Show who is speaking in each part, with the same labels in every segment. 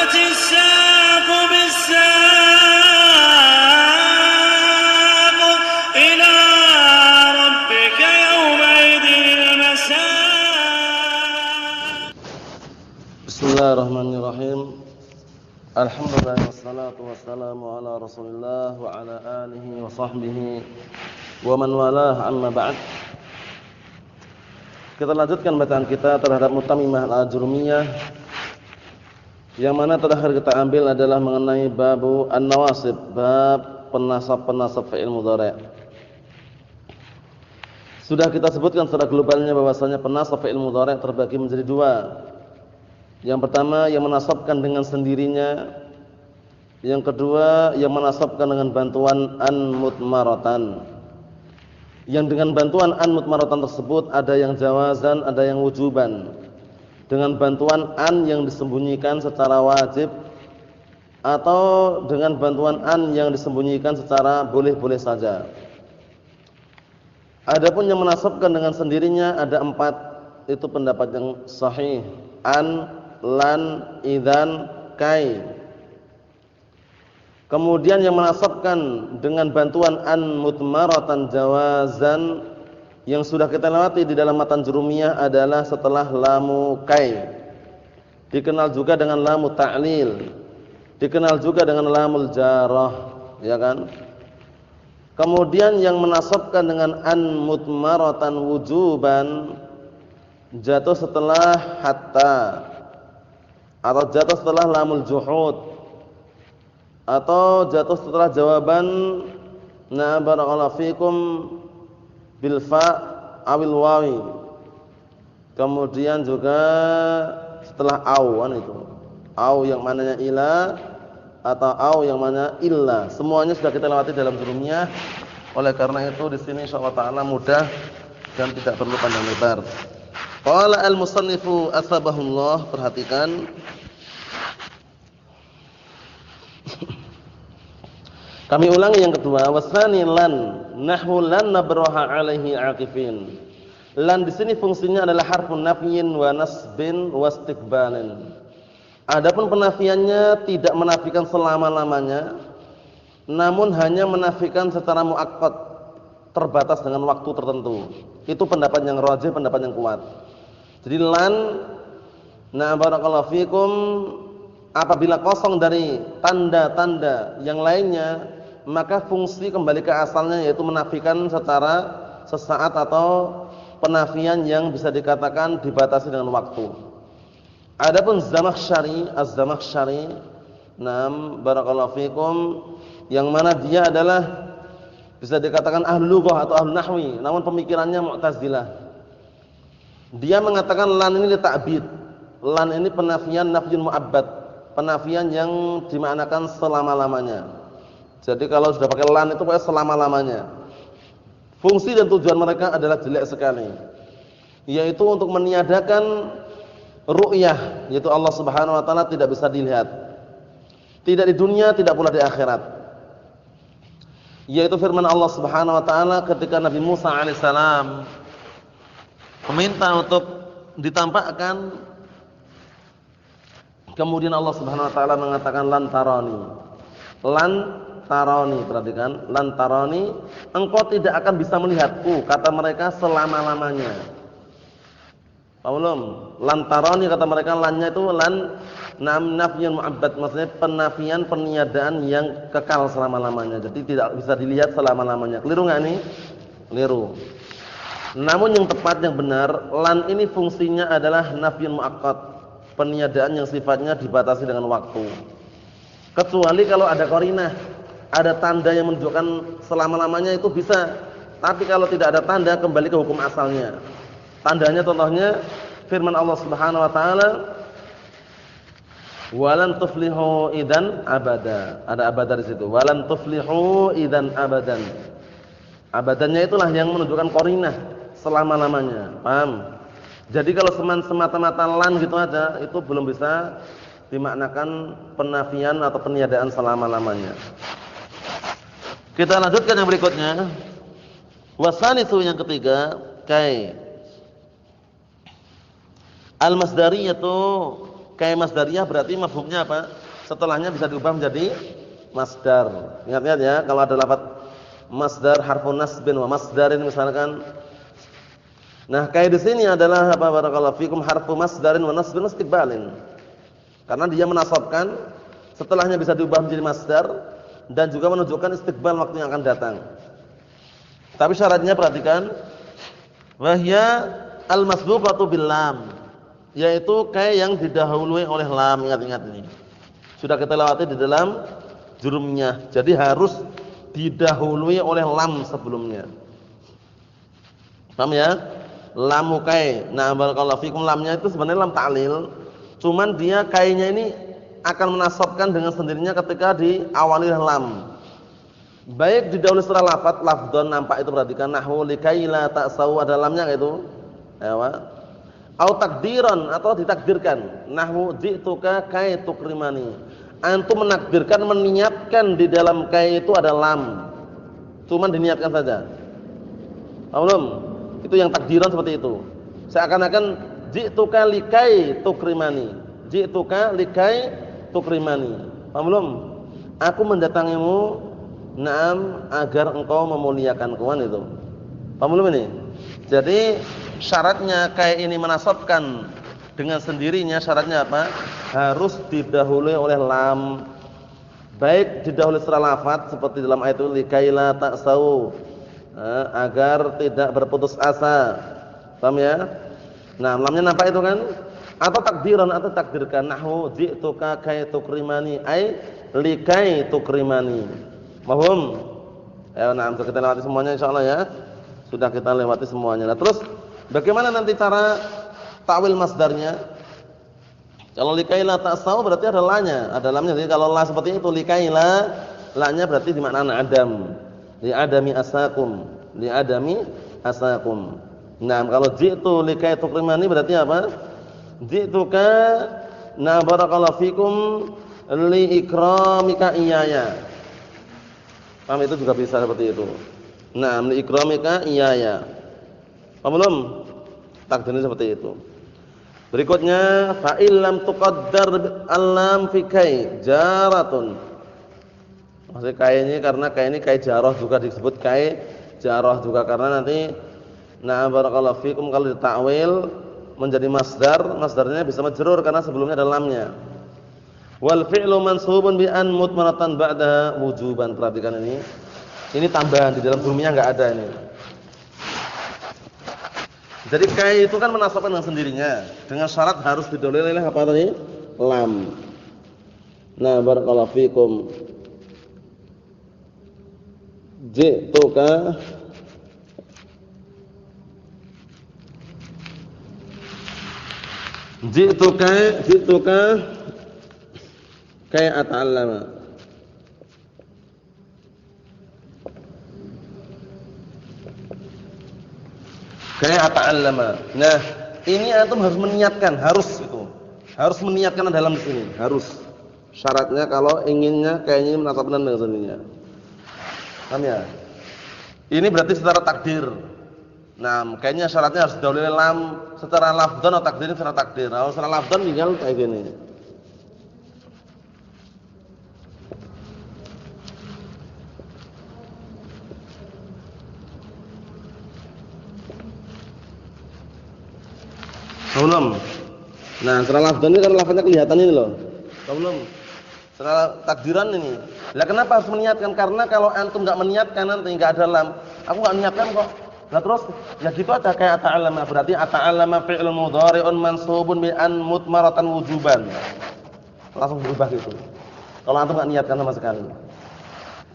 Speaker 1: والتفت الساق بالساق إلى ربك يومئذ المساق.
Speaker 2: Bismillahirrahmanirrahim. Alhamdulillah wassalatu wassalamu ala Rasulillah wa ala alihi wa sahbihi wa man walah, amma ba'd. Kita lanjutkan bacaan kita terhadap Mutammimah al-Ajrumiyah, yang mana terakhir kita ambil adalah mengenai babu an-nawasib, bab penasab-penasab fi'il mudhari'. Sudah kita sebutkan secara globalnya bahwasanya penasab fi'il mudhari' terbagi menjadi dua. Yang pertama yang menasabkan dengan sendirinya, yang kedua yang menasabkan dengan bantuan an mutmaratan. Yang dengan bantuan an mutmaratan tersebut ada yang jawazan, ada yang wujuban. Dengan bantuan an yang disembunyikan secara wajib, atau dengan bantuan an yang disembunyikan secara boleh-boleh saja. Adapun yang menasabkan dengan sendirinya ada 4, itu pendapat yang sahih: an, lan, idzan, kai. Kemudian yang menasabkan dengan bantuan an mutmaratan jawazan, yang sudah kita lewati di dalam matan jurumiyah adalah setelah lamu kai. Dikenal juga dengan lamu ta'lil, dikenal juga dengan lamul jarah, ya kan? Kemudian yang menasabkan dengan an mutmaratan wujuban jatuh setelah hatta, atau jatuh setelah lamul juhud, atau jatuh setelah jawaban na barakallahu fikum bil fa awil wawi. Kemudian juga setelah au, kan itu. Au yang mananya ila atau au yang mana illa. Semuanya sudah kita lewati dalam jurumiyah. Oleh karena itu di sini insyaallah taala mudah dan tidak perlu panjang lebar. Qala al-musannifu asbahullah, perhatikan. Kami ulangi yang kedua, wasani lan nahwu lan nabraha alaihi aqifin. Lan di sini fungsinya adalah harfun nafyin wa nasbin wa istiqbalin. Adapun penafiannya tidak menafikan selama-lamanya, namun hanya menafikan secara muakkad, terbatas dengan waktu tertentu. Itu pendapat yang rajih, pendapat yang kuat. Jadi lan, na barakallahu fikum, apabila kosong dari tanda-tanda yang lainnya, maka fungsi kembali ke asalnya, yaitu menafikan secara sesaat atau penafian yang bisa dikatakan dibatasi dengan waktu. Adapun Zamakhsyari, Az-Zamakhsyari, nam barakallahu fikum, yang mana dia adalah bisa dikatakan ahlu lughah atau ahlu nahwi, namun pemikirannya Mu'tazilah. Dia mengatakan lan ini li ta'bid. Lan ini penafian nafyun mu'abbad, penafian yang dimaknakan selama-lamanya. Jadi kalau sudah pakai lan itu pokoknya selama-lamanya. Fungsi dan tujuan mereka adalah jelek sekali, yaitu untuk meniadakan ru'yah, yaitu Allah Subhanahu wa taala tidak bisa dilihat. Tidak di dunia, tidak pula di akhirat. Yaitu firman Allah Subhanahu wa taala ketika Nabi Musa alaihissalam meminta untuk ditampakkan, kemudian Allah Subhanahu wa taala mengatakan lan tarani. Lan tarani, perhatikan, lan tarani, engkau tidak akan bisa melihatku, kata mereka, selama-lamanya. Paulum, lan tarani kata mereka, lannya itu lan nafyun mu'abbad, maksudnya penafian, peniadaan yang kekal selama-lamanya. Jadi tidak bisa dilihat selama-lamanya. Keliru enggak nih? Keliru. Namun yang tepat, yang benar, lan ini fungsinya adalah nafyun mu'akkad, peniadaan yang sifatnya dibatasi dengan waktu. Kecuali kalau ada qarinah, ada tanda yang menunjukkan selama-lamanya, itu bisa. Tapi kalau tidak ada tanda, kembali ke hukum asalnya. Tandanya contohnya firman Allah Subhanahu wa taala, walan tuflihu idan abada. Ada abada di situ. Walan tuflihu idan abadan. Abadannya itulah yang menunjukkan qarinah, selama-lamanya. Paham? Jadi kalau semata-mata lan gitu aja, itu belum bisa dimaknakan penafian atau peniadaan selama-lamanya. Kita lanjutkan yang berikutnya. Wasanisu, yang ketiga, kai. Al-masdariyatu kai masdariyah berarti mafhumnya apa? Setelahnya bisa diubah menjadi masdar. Ingat-ingat ya, kalau ada lafaz masdar harfun nasbin wa masdarin misalkan. Nah, kai di sini adalah apa, barakallahu fikum, harfu masdarin wa nasbin istiqbalin. Karena dia menasabkan, setelahnya bisa diubah menjadi masdar dan juga menunjukkan istiqbal waktu yang akan datang. Tapi syaratnya perhatikan, wahya al-masbuqatu bil lam, yaitu kai yang didahului oleh lam. Ingat-ingat ini. Sudah kita lewati di dalam jurumnya. Jadi harus didahului oleh lam sebelumnya. Paham ya? Lam kai. Nah, barakallahu fikum, lamnya itu sebenarnya lam ta'lil. Cuman dia kainya ini akan menasabkan dengan sendirinya ketika diawali lam. Baik didahului secara lafaz, lafdhon nampak itu, perhatikan nahwu likai la ta'sau, ada lamnya enggak itu? Ewa. Au takdiran, atau ditakdirkan, nahwu ji'tuka kai tukrimani. Antum menakdirkan, meniatkan di dalam kai itu ada lam. Cuman diniatkan saja. Belum? Itu yang takdiran seperti itu. Seakan-akan ji'tuka likai tukrimani. Ji'tuka likai tukrimani. Paham belum? Aku mendatangimu, na'am, agar engkau memuliakanku, kan itu. Paham belum ini? Jadi syaratnya kai ini menasabkan dengan sendirinya, syaratnya apa? Harus didahului oleh lam. Baik didahului secara lafaz seperti dalam ayat itu likaila ta'sau, agar tidak berputus asa. Paham ya? Nah, lamnya nampak itu kan? Atau takdiran, atau takdirkan, nahwu ji'tuka kai tukrimani, ai likai tukrimani. Paham? Ya, nah, kita lewati semuanya insyaallah ya. Sudah kita lewati semuanya. Nah, terus bagaimana nanti cara ta'wil masdarnya? Kalau likaila ta'sau berarti ada la-nya, ada lamnya. Jadi kalau la seperti itu likaila, la-nya berarti dimaknakan adam. Li adami asakum, li adami asakum. Nah, kalau ji'tu likai tukrimani berarti apa? Ji'tuka na barakallahu fikum li ikramika iyaya. Paham, itu juga bisa seperti itu. Nah, li ikramika iyaya. Paham belum? Takdirnya seperti itu. Berikutnya fa illam tuqaddar al-lam fi kai jaratun. Maksud kai ini karena kai ini kai jarah juga disebut kai jarah juga karena nanti na barakallahu fikum kalau ditakwil menjadi masdar, masdarnya bisa majrur karena sebelumnya ada lamnya. Wal fi'lu mansubun bi an mutmaratan ba'daha wujuban. Perhatikan ini. Ini tambahan, di dalam jurumnya enggak ada ini. Jadi kai itu kan menasabkan dengan sendirinya, dengan syarat harus didahului oleh apa tadi? Lam. Nah, barakallahu fikum. Ji'tuka kai ata'allama. Kai ata'allama. Nah, ini antum harus meniatkan, harus itu. Harus meniatkan dalam sini, harus. Syaratnya kalau inginnya kayaknya menasabkan dengan sendirinya. Paham ya? Ini berarti secara takdir. Nah, kayaknya syaratnya harus didahului lam secara lafdzan atau takdir, secara takdir. Kalau secara lafdzan tinggal kayak gini. Belum. Nah, secara lafdzan ini kan lafadznya kelihatan ini loh. Belum. Secara takdiran ini. Lah kenapa harus meniatkan? Karena kalau antum enggak meniatkan nanti enggak ada lam. Aku enggak niatkan kok. Nah terus ya gitu aja kayak ata'allama, berarti ata'allama fi'lun mudhari'un mansubun bi an mutmaratan wujuban. Langsung berubah gitu. Kalau antum enggak niatkan sama sekali.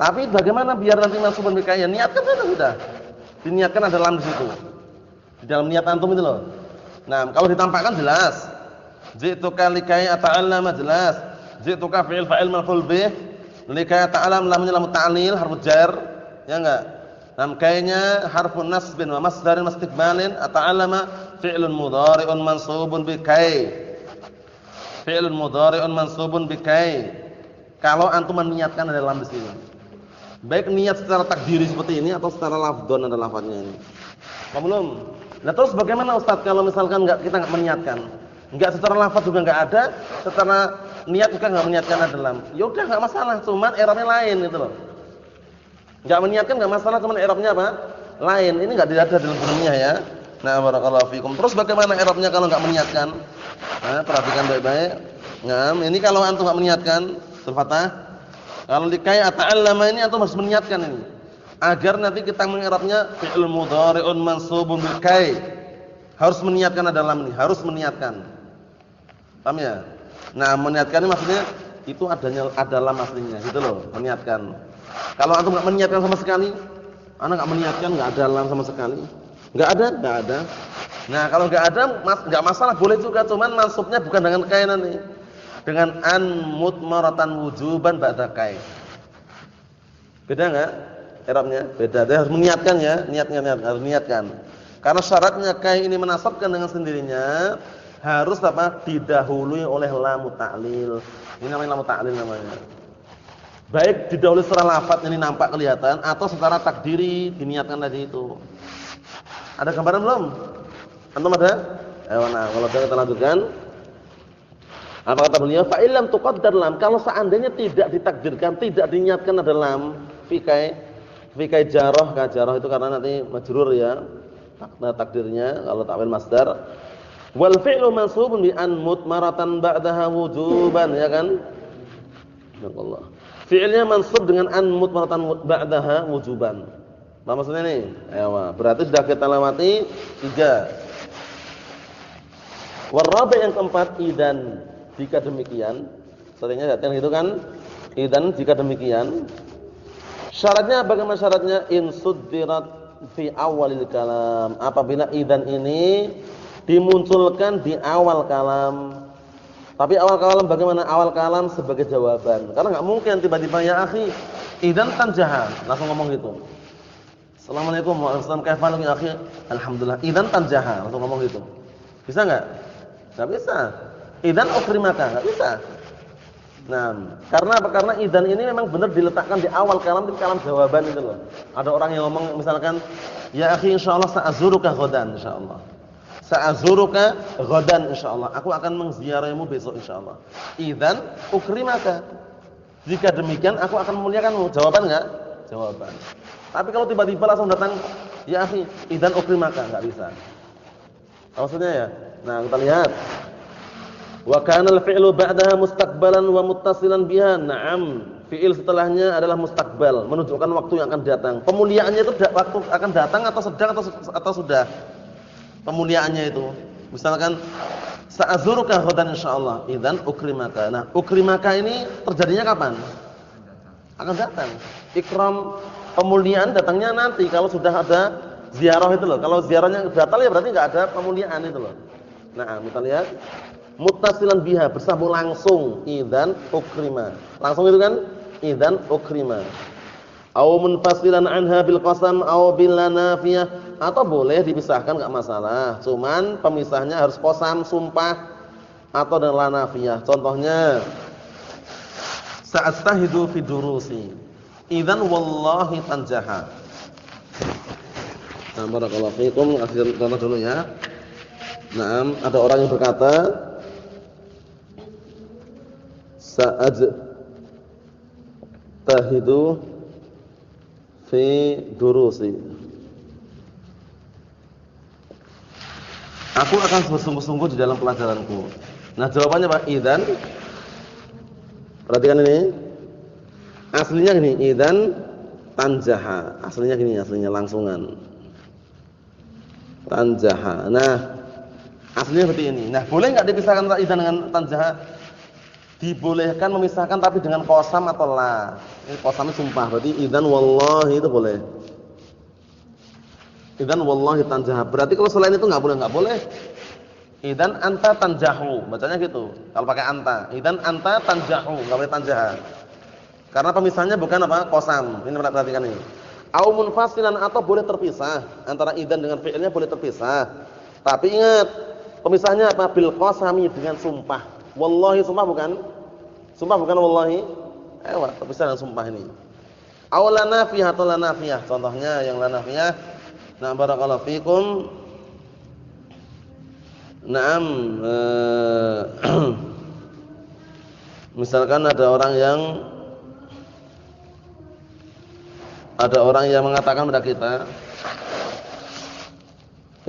Speaker 2: Tapi bagaimana biar nanti mansubun bi kaya? Niatkan saja sudah. Diniatkan ada lam di situ. Di dalam niat antum itu loh. Nah, kalau ditampakkan jelas. Ji'tuka likai ata'allama jelas. Ji'tuka fi'il fa'il maf'ul bih. Likai ata'allam lamnya lam ta'lil harfu jar. Ya enggak? Nam kayaknya harfun nasbin wa masdarin istiqbalin. Ata'allama fi'lun mudhari'un mansubun bi kai. Fi'lun mudhari'un mansubun bi kai. Kalau antum meniatkan ada lam di sini. Baik niat secara takdiri seperti ini atau secara lafdzon ada lafadznya ini. Paham belum? Nah terus bagaimana Ustaz kalau misalkan kita enggak meniatkan? Enggak secara lafaz juga enggak ada, secara niat juga enggak meniatkan ada lam. Ya udah enggak masalah, cuman i'rabnya lain gitu loh. Enggak meniatkan enggak masalah, cuman i'rabnya apa? Lain. Ini enggak ada dalam bunyinya ya. Nah, barakallahu fikum. Terus bagaimana i'rabnya kalau enggak meniatkan? Nah, perhatikan baik-baik. Nah, ini kalau antum enggak meniatkan, fathah. Kalau likai ata'allama ini antum harus meniatkan ini. Agar nanti kita meng'irabnya fi'il mudhari'un mansubun bil kai. Harus meniatkan ada lam nih, harus meniatkan. Paham ya? Nah, meniatkan ini maksudnya itu ada lam aslinya, gitu loh, meniatkan. Kalau antum enggak meniatkan sama sekali, ana enggak meniatkan, enggak ada lam sama sekali. Enggak ada. Nah, kalau enggak ada enggak masalah, boleh juga, cuman mansubnya bukan dengan kai nanti. Dengan an mutmaratan wujuban ba'da kai. Beda enggak? I'rabnya beda. Dia harus meniatkan ya, harus niatkan. Karena syaratnya kai ini menasabkan dengan sendirinya harus apa? Didahului oleh lam ta'lil. Ini namanya lam ta'lil namanya. Baik didahului secara lafaz ini nampak kelihatan atau secara takdiri diniatkan tadi itu. Ada gambaran belum? Antum ada? Ayo nah, kalau ada kita lanjutkan. Apa kata beliau? Fa illam tuqaddar lam, kalau seandainya tidak ditakdirkan, tidak diniatkan ada lam fi kai jarah, ka jarah itu karena nanti majrur ya. Takdirnya kalau takwil masdar. Wal fi'lu mansubun bi an mutmaratan ba'daha wujuban, ya kan? Insyaallah. Fi'ilnya mansub dengan an mutmaratan ba'daha wujuban. Apa maksudnya nih? Ayo, berarti sudah kita lewati 3. Warabi yang keempat, idan. Jika demikian, seringnya latihan gitu kan? Idan jika demikian. Syaratnya bagaimana syaratnya? In suddirat fi awalil kalam. Apabila idan ini dimunculkan di awal kalam. Tapi awal kalam bagaimana? Awal kalam sebagai jawaban. Karena enggak mungkin tiba-tiba ya akhi, idan tanjaha, langsung ngomong gitu. Assalamualaikum warahmatullahi wabarakatuh. Ya akhi, alhamdulillah. Idan tanjaha, langsung ngomong gitu. Bisa enggak? Enggak bisa. Idan ukrimaka, enggak bisa. Nah, karena apa? Karena idan ini memang benar diletakkan di awal kalam, di kalam jawaban itu loh. Ada orang yang ngomong misalkan, ya akhi insyaallah sa'azuruka ghadan insyaallah. Sa'azuruka ghadan insyaallah. Aku akan mengziarahimu besok insyaallah. Idan ukrimaka. Jika demikian aku akan memuliakanmu. Jawaban enggak? Jawaban. Tapi kalau tiba-tiba langsung datang, ya akhi, idan ukrimaka, enggak bisa. Apa maksudnya ya? Nah, kita lihat. Wa kana al-fi'lu ba'daha mustaqbalan wa muttasilan biha. Na'am. Fi'il setelahnya adalah mustaqbal, menunjukkan waktu yang akan datang. Pemuliaannya itu waktu akan datang atau sedang atau sudah? Pemuliaannya itu. Misalkan sa'azuruka ghadan insyaallah. Idzan ukrimaka. Nah, ukrimaka ini terjadinya kapan? Akan datang. Ikram pemuliaan datangnya nanti kalau sudah ada ziarah itu loh. Kalau ziarahnya batal ya berarti enggak ada pemuliaan itu loh. Nah, kita lihat muttasilan biha, bersambung langsung, idzan ukrima. Langsung itu kan idzan ukrima. Au munfasilan anha bil qasam au bil lanafiyah, atau boleh dipisahkan enggak masalah. Cuman pemisahnya harus qasam, sumpah atau dengan lanafiyah. Contohnya sa'astahidu fi durusi. Idzan wallahi tanjaha. Nah, barakallahu fiikum, kasih contoh dulu ya. Naam, ada orang yang berkata sa'ajtahidu fi durusi. Aku akan bersungguh-sungguh di dalam pelajaranku. Nah, jawabannya apa? Idzan. Perhatikan ini. Aslinya gini, idzan tanjaha. Aslinya gini, aslinya langsungan. Tanjaha. Nah, aslinya seperti ini. Nah, boleh enggak dipisahkan idzan dengan tanjaha? Dibolehkan memisahkan tapi dengan qasam atau la. Ini qasamnya sumpah, berarti idzan wallahi itu boleh. Idzan wallahi tanjaha. Berarti kalau selain itu enggak boleh. Idzan anta tanjahu, bacanya gitu. Kalau pakai anta, idzan anta tanjahu, enggak boleh tanjaha. Karena pemisahnya bukan apa? Qasam. Ini perhatikan ini. Au munfasilan, atau boleh terpisah. Antara idzan dengan fi'ilnya boleh terpisah. Tapi ingat, pemisahnya apa? Bil qasami, dengan sumpah. Wallahi sumpah bukan? Sumpah bukan wallahi? Ayo, terpisah dengan sumpah ini. Aw la nafiyah atau la nafiyah. Contohnya yang la nafiyah. Nah, barakallahu fikum. Naam, misalkan ada orang yang mengatakan pada kita,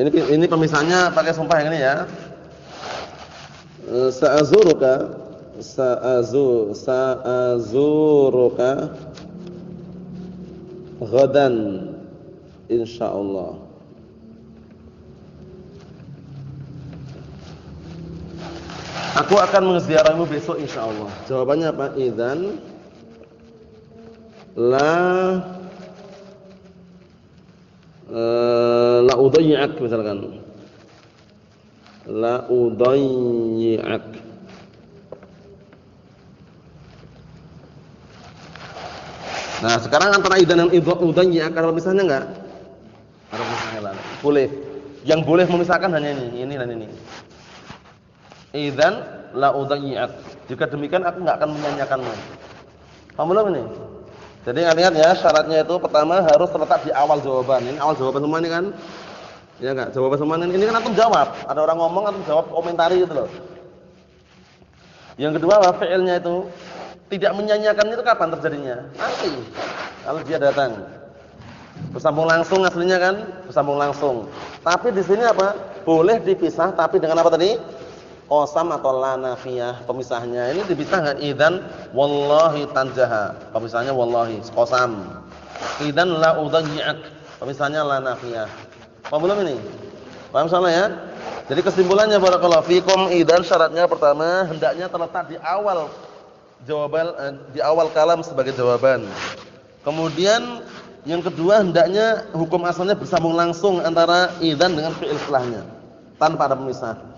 Speaker 2: ini pemisahnya pakai sumpah yang ini ya. Sa'azuruka ghadan insyaallah. Aku akan menziarahimu besok insyaallah. Jawabannya apa? Idzan la udayyi'ak misalkan. La udayyi'ak. Nah, sekarang antara idzan dan udayyi'ak ada misalnya enggak? Ada misalnya lah. Boleh. Yang boleh memisahkan hanya ini dan ini. Idzan la udayyi'ak. Jika demikian aku enggak akan menyanyiakanmu. Paham belum ini? Jadi ingat ya, syaratnya itu pertama harus terletak di awal jawaban. Ini awal jawaban semua ini kan? Ya enggak? Jawaban semua ini kan antum jawab. Ada orang ngomong antum jawab komentari gitu loh. Yang kedua apa? Fi'ilnya itu tidak menyanyiakan itu kapan terjadinya? Nanti kalau dia datang. Bersambung langsung aslinya kan? Bersambung langsung. Tapi di sini apa? Boleh dipisah tapi dengan apa tadi? Qasam atau la nafiyah, pemisahnya ini dipisah dengan idzan wallahi tanjaha, pemisahnya wallahi qasam. Idzan la udayyi'ak, pemisahnya la nafiyah. Paham belum ini? Paham salah ya? Jadi kesimpulannya barakallahu fikum, idzan syaratnya pertama hendaknya terletak di awal jawaban, di awal kalam sebagai jawaban. Kemudian yang kedua hendaknya hukum asalnya bersambung langsung antara idzan dengan fi'il setelahnya tanpa ada pemisah.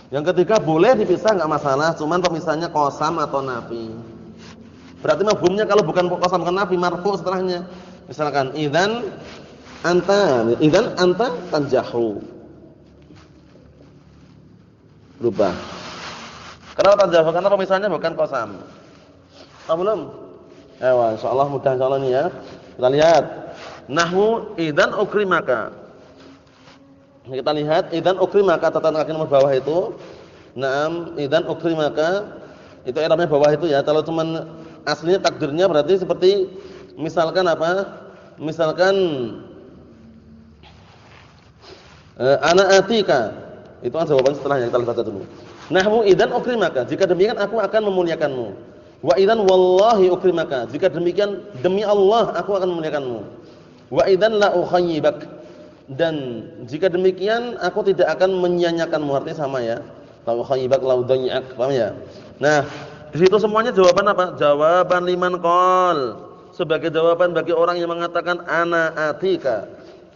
Speaker 2: Yang ketiga boleh dipisah enggak masalah, cuman pemisahnya qasam atau nafi. Berarti mafhumnya kalau bukan qasam kan nafi, marfu setelahnya. Misalkan idzan anta tanjahu. Berubah. Kenapa tanjahu? Karena pemisahnya bukan qasam. Paham belum? Insyaallah mudah insyaallah ini ya. Kita lihat nahwu idzan ukrimaka. Kita lihat idzan ukrimaka catatan kaki nomor bawah itu. Naam, idzan ukrimaka itu i'rabnya bawah itu ya. Kalau cuman aslinya takdirnya berarti seperti misalkan apa? Misalkan ana atika. Itu kan jawaban setelahnya, kita baca dulu. Nahwu idzan ukrimaka, jika demikian aku akan memuliakanmu. Wa idzan wallahi ukrimaka, jika demikian demi Allah aku akan memuliakanmu. Wa idzan la ukhayyibak, dan jika demikian aku tidak akan menyanyiakanmu, artinya sama ya. La ukhayyibak la udayyi'ak, paham ya? Nah, di situ semuanya jawaban apa? Jawaban liman qol, sebagai jawaban bagi orang yang mengatakan ana atika,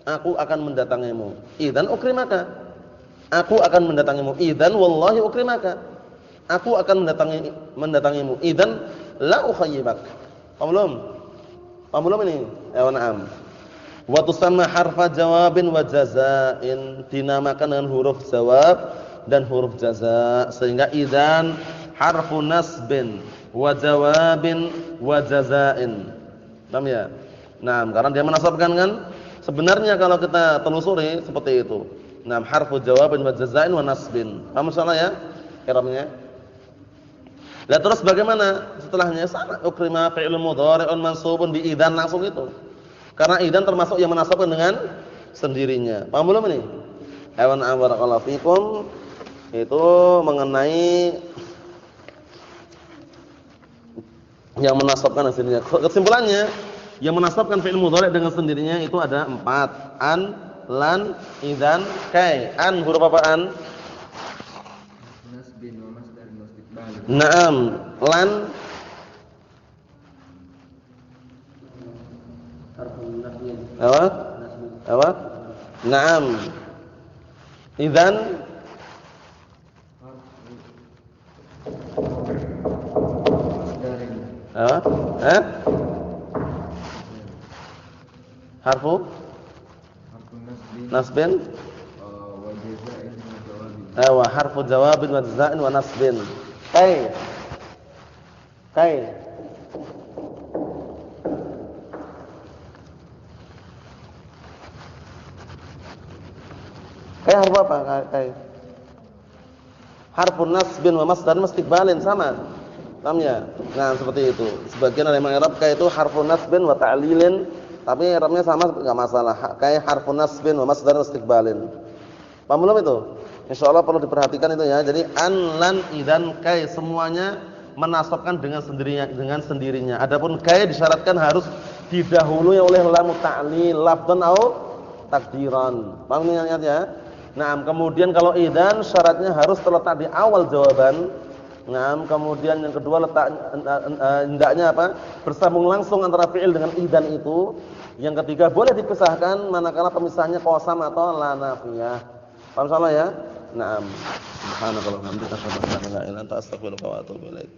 Speaker 2: aku akan mendatangimu. Idzan ukrimaka, aku akan mendatangimu. Idzan wallahi ukrimaka, aku akan mendatangimu. Idzan la ukhayyibak. Paham belum? Paham belum ini? Ya na'am. Wa tusamma harfa jawabin wa jazain, dinamakan dengan huruf jawab dan huruf jaza, sehingga idzan harfu nasbin wa jawabin wa jazain. Paham ya? Nah, karena dia menasabkan kan? Sebenarnya kalau kita telusuri seperti itu. Nah, harfu jawabin wa jazain wa nasbin. Paham salah ya? I'rabnya. Lah terus bagaimana setelahnya? Sama, ukrima fi'lun mudhari'un mansubun bi idzan, langsung itu. Karena idzan termasuk yang menasabkan dengan sendirinya. Paham belum ini? Awan barakallahu fikum, itu mengenai yang menasabkan sendirinya. Kesimpulannya, yang menasabkan fi'il mudhari' dengan sendirinya itu ada 4. An, lan, idzan, kai. An huruf apaan? Nasbin wa masdar istiqbal. Naam, lan apa? Naam. Idzan apa? Harfu nasbin wa harfu jawabin wa jazain wa nasbin. Kai harfu apa? Kai harfun nasbin wa masdarin istiqbalin sama. Paham ya? Nah, seperti itu. Sebagian ada yang mengira ka itu harfun nasbin wa ta'lilin, tapi i'rabnya sama enggak masalah. Kayak harfun nasbin wa masdarin istiqbalin. Paham belum itu? Insyaallah perlu diperhatikan itu ya. Jadi an, lan, idzan, kai semuanya menasabkan dengan sendirinya. Adapun kai disyaratkan harus didahului oleh lam ta'lil, lafdhan au takdiran. Paham ini ya? Nah, kemudian kalau idzan syaratnya harus terletak di awal jawaban. Nah, kemudian yang kedua hendaknya apa? Bersambung langsung antara fi'il dengan idzan itu. Yang ketiga boleh dipisahkan manakala pemisahnya qasam atau la nafiyah. Paham salah ya? Naam. Subhanallah walhamdulillah, asyhadu an la ilaha illa anta astaghfiruka wa atubu ilaik.